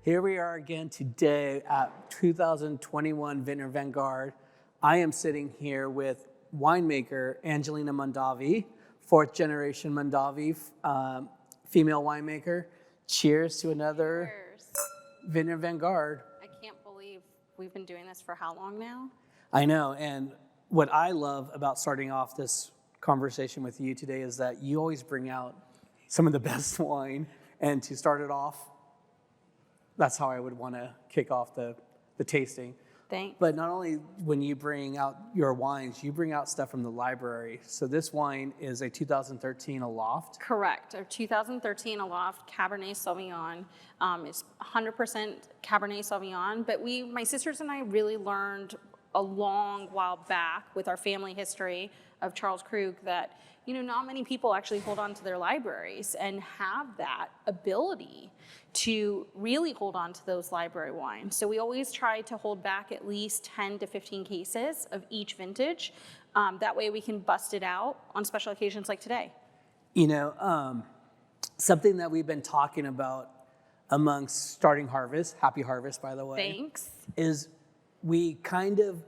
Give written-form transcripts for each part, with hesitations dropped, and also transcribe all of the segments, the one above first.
Here we are again today at 2021 Vintner Vanguard. I am sitting here with winemaker Angelina Mondavi, fourth generation Mondavi, female winemaker. Cheers to another Vintner Vanguard. I can't believe we've been doing this for how long now? I know, and what I love about starting off this conversation with you today is that you always bring out some of the best wine, and to start it off, that's how I would want to kick off the tasting. Thanks. But not only when you bring out your wines, you bring out stuff from the library. So this wine is a 2013 Aloft. Correct. Our 2013 Aloft Cabernet Sauvignon. It's 100% Cabernet Sauvignon, but my sisters and I really learned a long while back with our family history of Charles Krug that, not many people actually hold on to their libraries and have that ability to really hold on to those library wines. So we always try to hold back at least 10 to 15 cases of each vintage. That way we can bust it out on special occasions like today. Something that we've been talking about amongst starting harvest, happy harvest by the way. Thanks. Is we kind of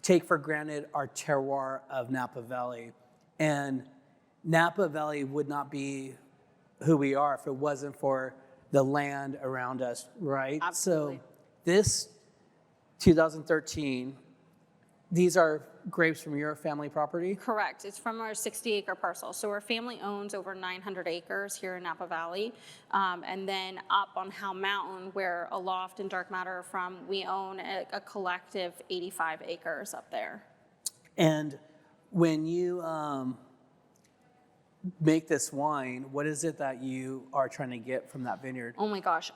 take for granted our terroir of Napa Valley. And Napa Valley would not be who we are if it wasn't for the land around us, right? Absolutely. So this 2013, these are grapes from your family property? Correct. It's from our 60-acre parcel. So our family owns over 900 acres here in Napa Valley. And then up on Howell Mountain, where Aloft and Dark Matter are from, we own a collective 85 acres up there. And when you make this wine, what is it that you are trying to get from that vineyard? Oh my gosh.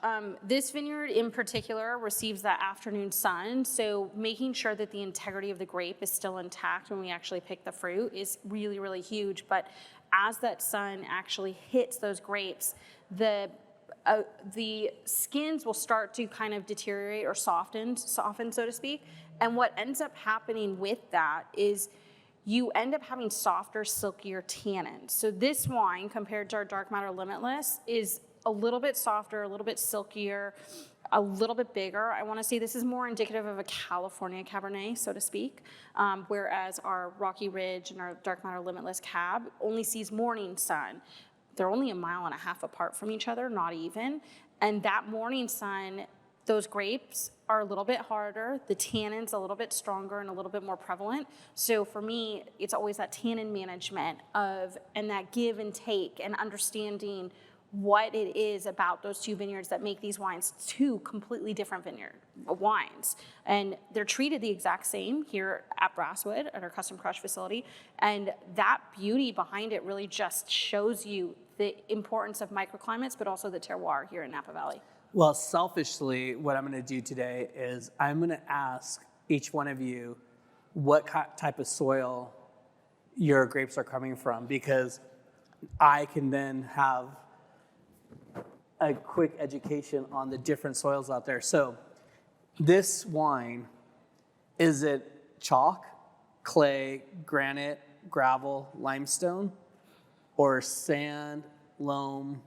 This vineyard in particular receives that afternoon sun. So making sure that the integrity of the grape is still intact when we actually pick the fruit is really, really huge. But as that sun actually hits those grapes, the skins will start to kind of deteriorate or soften, so to speak. And what ends up happening with that is you end up having softer, silkier tannins. So this wine, compared to our Dark Matter Limitless, is a little bit softer, a little bit silkier, a little bit bigger. I want to say this is more indicative of a California Cabernet, so to speak, whereas our Rocky Ridge and our Dark Matter Limitless Cab only sees morning sun. They're only 1.5 miles apart from each other, not even. And that morning sun, those grapes are a little bit harder, the tannins a little bit stronger and a little bit more prevalent. So for me, it's always that tannin management and that give and take and understanding what it is about those two vineyards that make these wines two completely different wines. And they're treated the exact same here at Brasswood at our custom crush facility. And that beauty behind it really just shows you the importance of microclimates, but also the terroir here in Napa Valley. Well, selfishly, what I'm going to do today is I'm going to ask each one of you what type of soil your grapes are coming from, because I can then have a quick education on the different soils out there. So this wine, is it chalk, clay, granite, gravel, limestone, or sand, loam,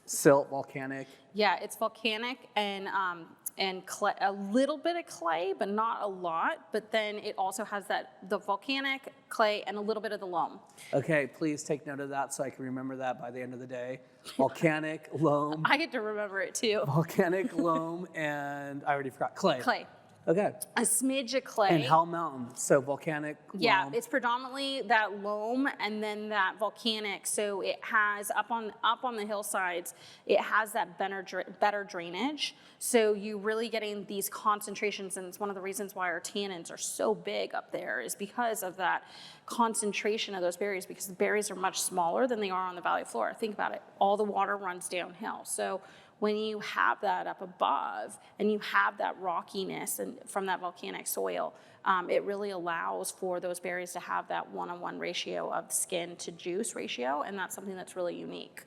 silt, volcanic? Yeah, it's volcanic and clay, a little bit of clay, but not a lot. But then it also has the volcanic, clay, and a little bit of the loam. Okay, please take note of that so I can remember that by the end of the day. Volcanic, loam. I get to remember it too. Volcanic, loam, and I already forgot, clay. Clay. Okay. A smidge of clay. And Howell Mountain, so volcanic, yeah, loam. it's predominantly that loam and then that volcanic. So it has up on the hillsides, it has that better drainage. So you're really getting these concentrations, and it's one of the reasons why our tannins are so big up there is because of that concentration of those berries, because the berries are much smaller than they are on the valley floor. Think about it. All the water runs downhill. So when you have that up above and you have that rockiness and from that volcanic soil, it really allows for those berries to have that one-on-one ratio of skin to juice ratio, and that's something that's really unique.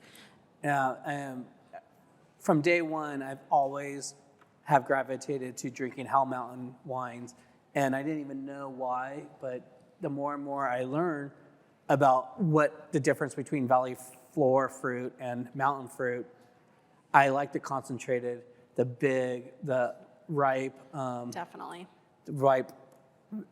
From day one, I've always have gravitated to drinking Howell Mountain wines, and I didn't even know why, but the more and more I learn about what the difference between valley floor fruit and mountain fruit, I like the concentrated, the big, the ripe, Definitely. ripe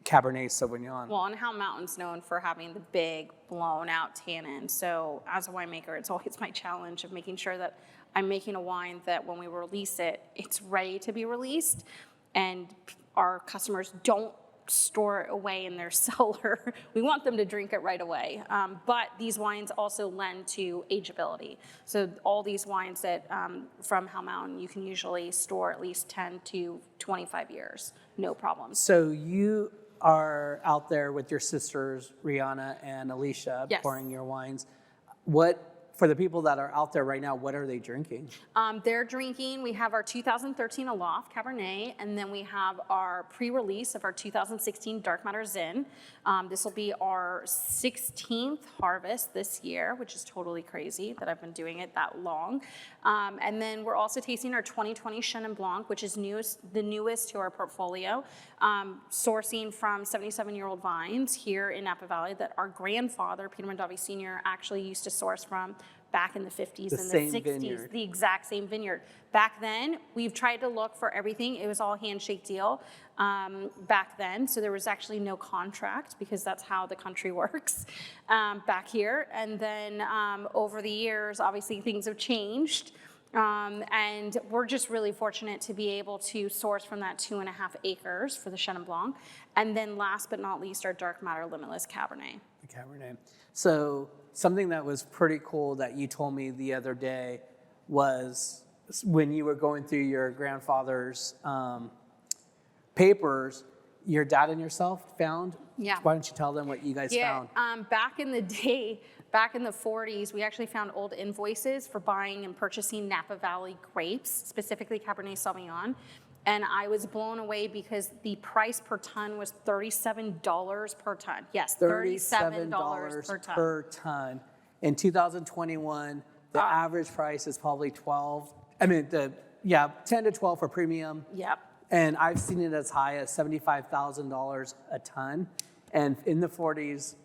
Cabernet Sauvignon. Well, and How Mountain's known for having the big, blown-out tannin. So as a winemaker, it's always my challenge of making sure that I'm making a wine that when we release it, it's ready to be released, and our customers don't store it away in their cellar. We want them to drink it right away. But these wines also lend to ageability. So all these wines that from How Mountain, you can usually store at least 10 to 25 years, no problem. So you are out there with your sisters, Rihanna and Alicia, Yes. pouring your wines. What, for the people that are out there right now, what are they drinking? They're drinking, we have our 2013 Aloft Cabernet, and then we have our pre-release of our 2016 Dark Matter Zin. This will be our 16th harvest this year, which is totally crazy that I've been doing it that long. And then we're also tasting our 2020 Chenin Blanc, which is the newest to our portfolio, sourcing from 77-year-old vines here in Napa Valley that our grandfather, Peter Mondavi Sr., actually used to source from back in the 50s and the 60s, vineyard. the exact same vineyard. Back then, we've tried to look for everything. It was all handshake deal back then. So there was actually no contract because that's how the country works back here. And then over the years, obviously things have changed. And we're just really fortunate to be able to source from that 2.5 acres for the Chenin Blanc. And then last but not least, our Dark Matter Limitless Cabernet. The Cabernet. So something that was pretty cool that you told me the other day was when you were going through your grandfather's papers, your dad and yourself found? Yeah. Why don't you tell them what you guys found? Back in the day, back in the 40s, we actually found old invoices for buying and purchasing Napa Valley grapes, specifically Cabernet Sauvignon. And I was blown away because the price per ton was $37 per ton. Yes, $37 per ton. per ton. In 2021, the average price is probably 12. I mean, 10 to 12 for premium. Yep. And I've seen it as high as $75,000 a ton. And in the 40s,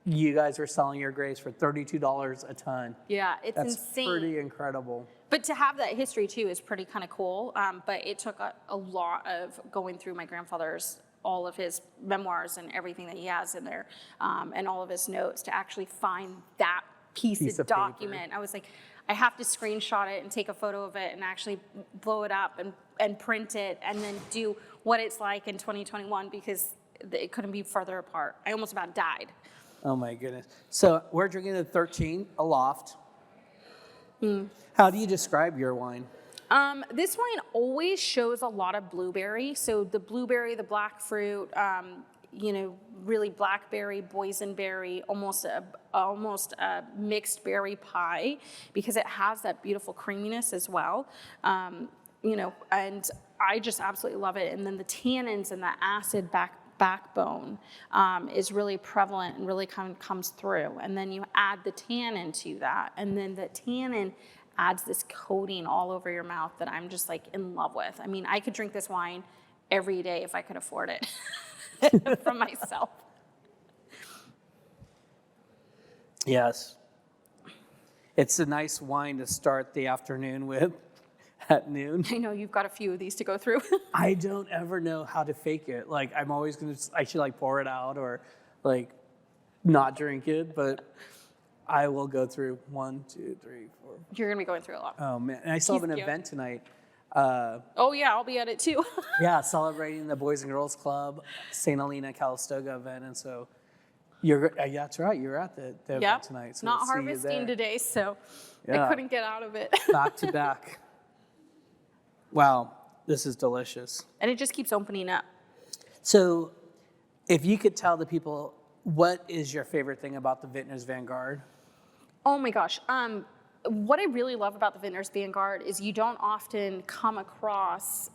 you guys were selling your grapes for $32 a ton. Yeah, it's That's insane. pretty incredible. But to have that history too is pretty kind of cool. But it took a lot of going through my grandfather's, all of his memoirs and everything that he has in there, and all of his notes to actually find that piece of document. Paper. I was like, I have to screenshot it and take a photo of it and actually blow it up and print it and then do what it's like in 2021 because it couldn't be further apart. I almost about died. Oh my goodness. So we're drinking the 13 Aloft. How do you describe your wine? This wine always shows a lot of blueberry. So the blueberry, the black fruit, really blackberry, boysenberry, almost a mixed berry pie because it has that beautiful creaminess as well. And I just absolutely love it. And then the tannins and the acid backbone is really prevalent and really kind of comes through. And then you add the tannin to that. And then the tannin adds this coating all over your mouth that I'm just like in love with. I mean, I could drink this wine every day if I could afford it from myself. Yes. It's a nice wine to start the afternoon with at noon. I know you've got a few of these to go through. I don't ever know how to fake it. Like, I'm always going to, I should like pour it out or like not drink it, but I will go through 1, 2, 3, 4. You're going to be going through a lot. Oh man. And I still have an He's cute. event tonight. Oh yeah, I'll be at it too. Yeah, celebrating the Boys and Girls Club St. Helena Calistoga event. And so yeah, that's right. You're at the event tonight. So Not we'll see you harvesting there. today, so Yeah. I couldn't get out of it. Back to back. Wow, this is delicious. And it just keeps opening up. So if you could tell the people, what is your favorite thing about the Vintners Vanguard? Oh my gosh. What I really love about the Vintners Vanguard is you don't often come across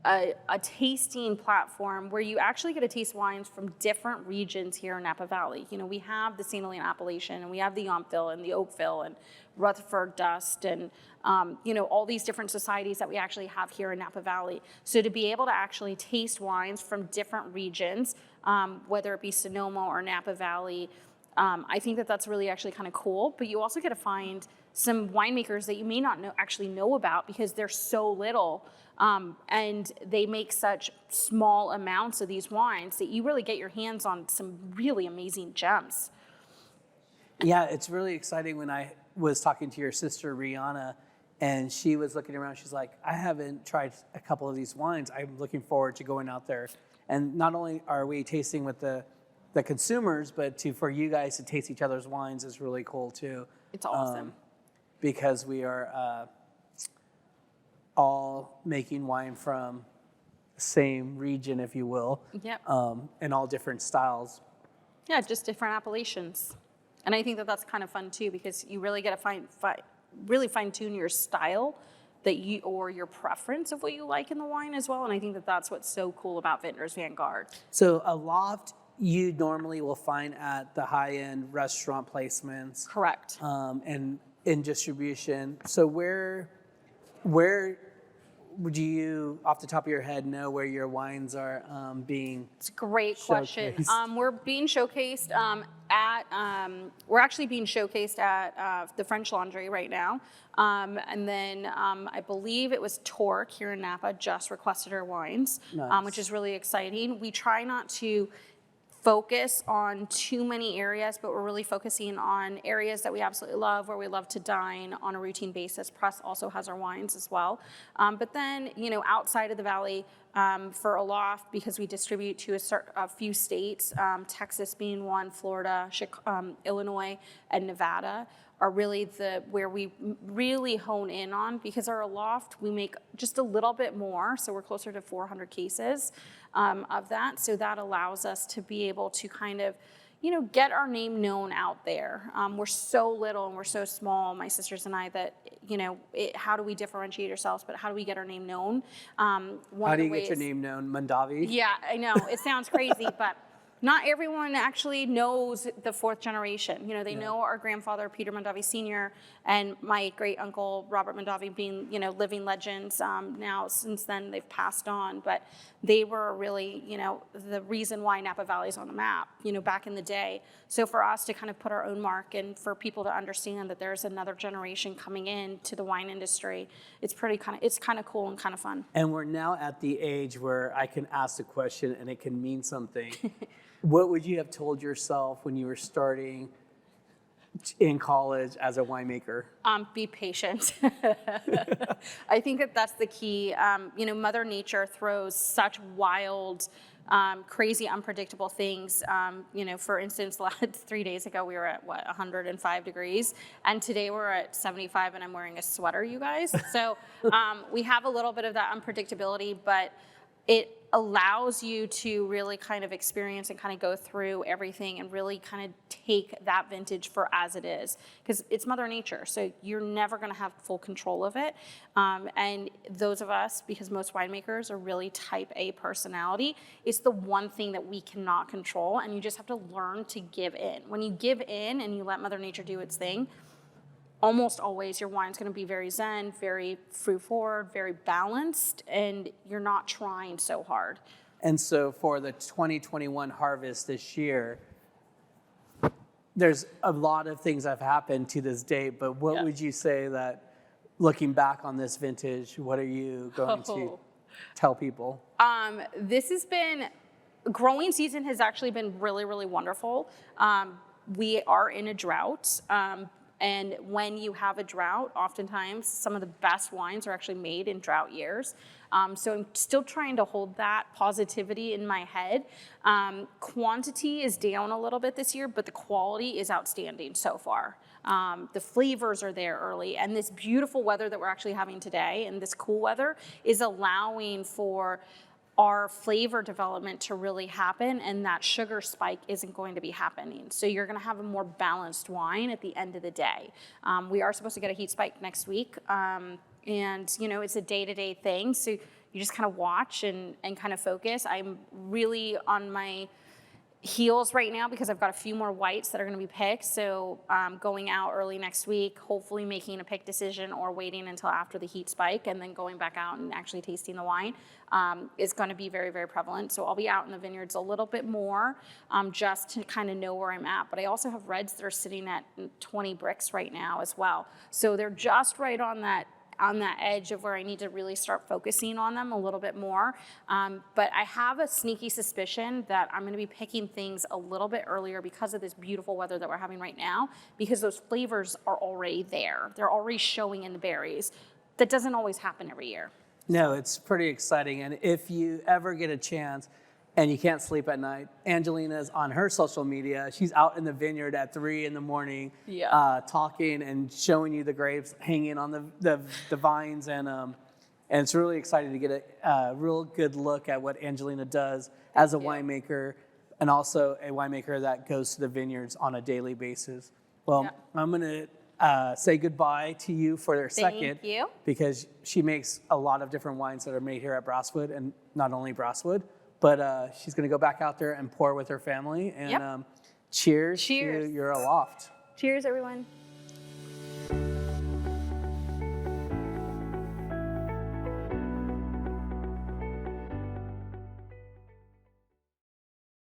a tasting platform where you actually get to taste wines from different regions here in Napa Valley. You know, we have the St. Helena Appellation, and we have the Yountville and the Oakville and Rutherford Dust and, all these different societies that we actually have here in Napa Valley. So to be able to actually taste wines from different regions, whether it be Sonoma or Napa Valley, I think that that's really actually kind of cool. But you also get to find some winemakers that you may not actually know about because they're so little. And they make such small amounts of these wines that you really get your hands on some really amazing gems. Yeah, it's really exciting. When I was talking to your sister, Rihanna, and she was looking around, she's like, I haven't tried a couple of these wines. I'm looking forward to going out there. And not only are we tasting with the consumers, but for you guys to taste each other's wines is really cool too. It's awesome. Because we are all making wine from the same region, if you will. Yep. And all different styles. Yeah, just different appellations. And I think that that's kind of fun too, because you really get to really fine tune your style or your preference of what you like in the wine as well. And I think that that's what's so cool about Vintners Vanguard. So a loft you normally will find at the high-end restaurant placements. Correct. And in distribution. So where do you, off the top of your head, know where your wines are being? It's a great question. We're being showcased we're actually being showcased at the French Laundry right now. And then I believe it was Torque here in Napa just requested our wines, Nice. Which is really exciting. We try not to focus on too many areas, but we're really focusing on areas that we absolutely love, where we love to dine on a routine basis. Press also has our wines as well. But then, outside of the valley, for a loft, because we distribute to a few states, Texas being one, Florida, Illinois, and Nevada, are really where we really hone in on, because our loft, we make just a little bit more, so we're closer to 400 cases of that. So that allows us to be able to kind of, get our name known out there. We're so little and we're so small, my sisters and I, that, how do we differentiate ourselves, but how do we get our name known? How do you get your name known? Mondavi? Yeah, I know, it sounds crazy, but not everyone actually knows the fourth generation. They know our grandfather, Peter Mondavi Sr., and my great uncle, Robert Mondavi, being, living legends. Now, since then, they've passed on, but they were really, the reason why Napa Valley's on the map, back in the day. So for us to kind of put our own mark, and for people to understand that there's another generation coming into the wine industry, it's kind of cool and kind of fun. And we're now at the age where I can ask a question and it can mean something. What would you have told yourself when you were starting in college as a winemaker? Be patient. I think that's the key. Mother Nature throws such wild, crazy, unpredictable things. For instance, 3 days ago, we were at 105 degrees, and today we're at 75, and I'm wearing a sweater, you guys. So we have a little bit of that unpredictability, but it allows you to really kind of experience and kind of go through everything and really kind of take that vintage for as it is, because it's Mother Nature, so you're never going to have full control of it. And those of us, because most winemakers are really type A personality, it's the one thing that we cannot control, and you just have to learn to give in. When you give in and you let Mother Nature do its thing, almost always your wine's going to be very zen, very fruit forward, very balanced, and you're not trying so hard. And so for the 2021 harvest this year, there's a lot of things that have happened to this date, but what would you say that, looking back on this vintage, what are you going to tell people? Growing season has actually been really, really wonderful. We are in a drought. And when you have a drought, oftentimes some of the best wines are actually made in drought years. So I'm still trying to hold that positivity in my head. Quantity is down a little bit this year, but the quality is outstanding so far. The flavors are there early, and this beautiful weather that we're actually having today, and this cool weather, is allowing for our flavor development to really happen, and that sugar spike isn't going to be happening. So you're gonna have a more balanced wine at the end of the day. We are supposed to get a heat spike next week, and it's a day-to-day thing, so you just kind of watch and kind of focus. I'm really on my heels right now because I've got a few more whites that are going to be picked. So going out early next week, hopefully making a pick decision or waiting until after the heat spike and then going back out and actually tasting the wine is going to be very, very prevalent. So I'll be out in the vineyards a little bit more just to kind of know where I'm at. But I also have reds that are sitting at 20 bricks right now as well. So they're just right on that edge of where I need to really start focusing on them a little bit more. But I have a sneaky suspicion that I'm gonna be picking things a little bit earlier because of this beautiful weather that we're having right now, because those flavors are already there. They're already showing in the berries. That doesn't always happen every year. No, it's pretty exciting. And if you ever get a chance and you can't sleep at night, Angelina's on her social media. She's out in the vineyard at 3 a.m, talking and showing you the grapes hanging on the vines. And it's really exciting to get a real good look at what Angelina does as a winemaker, and also a winemaker that goes to the vineyards on a daily basis. Well, I'm going to say goodbye to you for a second. Thank you. Because she makes a lot of different wines that are made here at Brasswood, and not only Brasswood, but she's going to go back out there and pour with her family. And cheers to your aloft. Cheers, everyone.